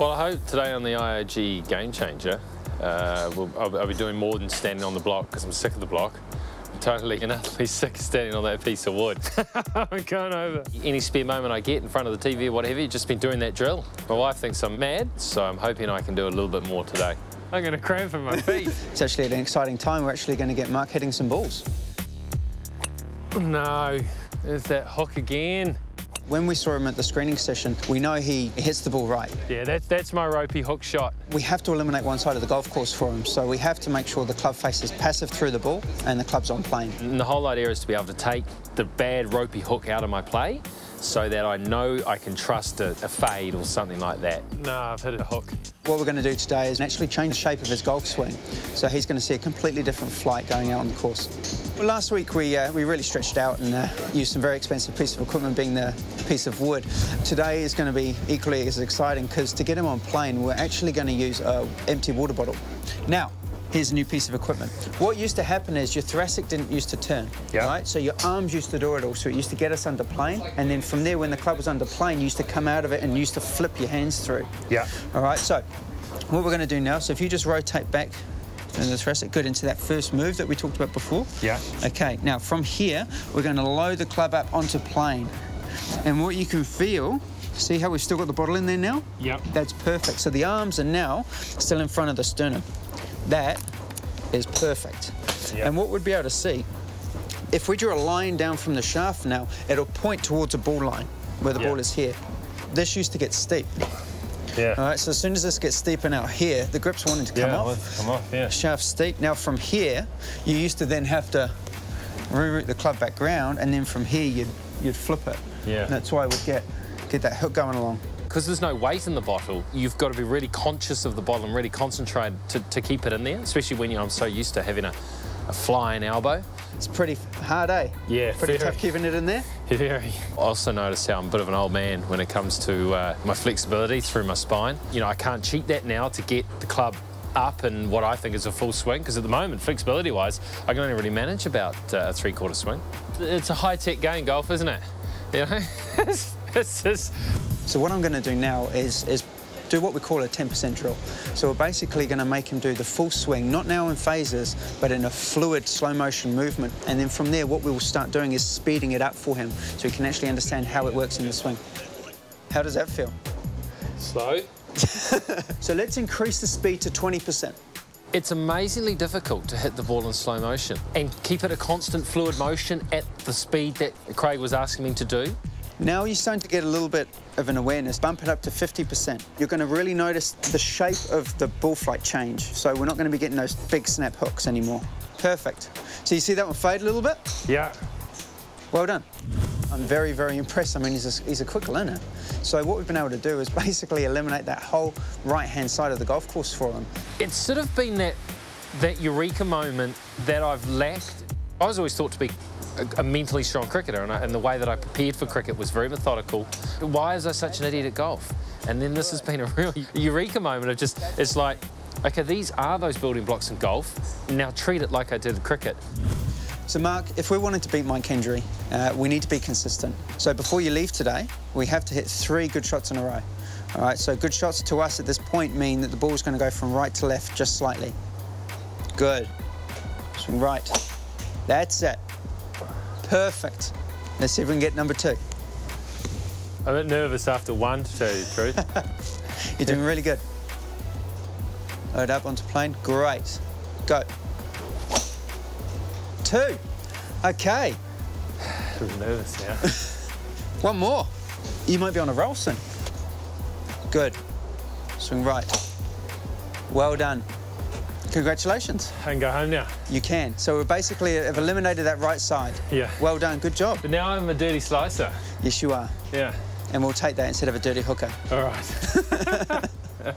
Well, I hope today on the IOG Game Changer, I'll be doing more than standing on the block because I'm sick of the block. I'm totally and utterly sick of standing on that piece of wood. I'm going over. Any spare moment I get in front of the TV or whatever, you've just been doing that drill. My wife thinks I'm mad, so I'm hoping I can do a little bit more today. I'm going to cramp in my feet. It's actually an exciting time. We're actually going to get Mark hitting some balls. No, there's that hook again. When we saw him at the screening session, we know he hits the ball right. Yeah, that's my ropey hook shot. We have to eliminate one side of the golf course for him, so we have to make sure the club face is passive through the ball and the club's on plane. And the whole idea is to be able to take the bad ropey hook out of my play so that I know I can trust a fade or something like that. No, I've hit a hook. What we're going to do today is actually change the shape of his golf swing, so he's going to see a completely different flight going out on the course. Well, last week we really stretched out and used some very expensive piece of equipment, being the piece of wood. Today is going to be equally as exciting because to get him on plane, we're actually going to use an empty water bottle. Now, here's a new piece of equipment. What used to happen is your thoracic didn't used to turn, right? So your arms used to do it all, so it used to get us under plane, and then from there, when the club was under plane, you used to come out of it and used to flip your hands through. Yeah. All right, so what we're going to do now, so if you just rotate back and the thoracic, good, into that first move that we talked about before. Yeah. Okay, now from here, we're going to load the club up onto plane. And what you can feel, see how we've still got the bottle in there now? Yep. That's perfect. So the arms are now still in front of the sternum. That is perfect. Yep. And what we'd be able to see, if we drew a line down from the shaft now, it'll point towards a ball line, where the ball is here. This used to get steep. Yeah. All right, so as soon as this gets steep and out here, the grip's wanting to come off. Yeah. Shaft steep. Now from here, you used to then have to reroute the club back round, and then from here you'd flip it. Yeah. And that's why we'd get that hook going along. Because there's no weight in the bottle, you've got to be really conscious of the bottle and really concentrate to keep it in there, especially when I'm so used to having a flying elbow. It's pretty hard, eh? Yeah, pretty tough keeping it in there? Very. I also noticed how I'm a bit of an old man when it comes to my flexibility through my spine. You know, I can't cheat that now to get the club up and what I think is a full swing, because at the moment, flexibility-wise, I can only really manage about a three-quarter swing. It's a high-tech game, golf, isn't it? You know? It's just... So what I'm going to do now is do what we call a 10% drill. So we're basically going to make him do the full swing, not now in phases, but in a fluid, slow-motion movement. And then from there, what we will start doing is speeding it up for him so he can actually understand how it works in the swing. How does that feel? Slow. So let's increase the speed to 20%. It's amazingly difficult to hit the ball in slow motion and keep it a constant fluid motion at the speed that Craig was asking me to do. Now you're starting to get a little bit of an awareness. Bump it up to 50%. You're going to really notice the shape of the ball flight change. So we're not going to be getting those big snap hooks anymore. Perfect. So you see that one fade a little bit? Yeah. Well done. I'm very, very impressed. I mean, he's a quick learner. So what we've been able to do is basically eliminate that whole right-hand side of the golf course for him. It's sort of been that eureka moment that I've lacked. I was always thought to be a mentally strong cricketer, and the way that I prepared for cricket was very methodical. Why is I such an idiot at golf? And then this has been a real eureka moment of just, it's like, okay, these are those building blocks in golf, now treat it like I did cricket. So, Mark, if we're wanting to beat Mike Kendry, we need to be consistent. So before you leave today, we have to hit 3 good shots in a row. All right, so good shots to us at this point mean that the ball's going to go from right to left just slightly. Good. Swing right. That's it. Perfect. Let's see if we can get number 2. I'm a bit nervous after 1, to tell you the truth. You're doing really good. Load up onto plane. Great. Go. 2. Okay. I'm nervous now. 1 more. You might be on a roll soon. Good. Swing right. Well done. Congratulations. I can go home now. You can. So we basically have eliminated that right side. Yeah. Well done. Good job. But now I'm a dirty slicer. Yes, you are. Yeah. And we'll take that instead of a dirty hooker. All right.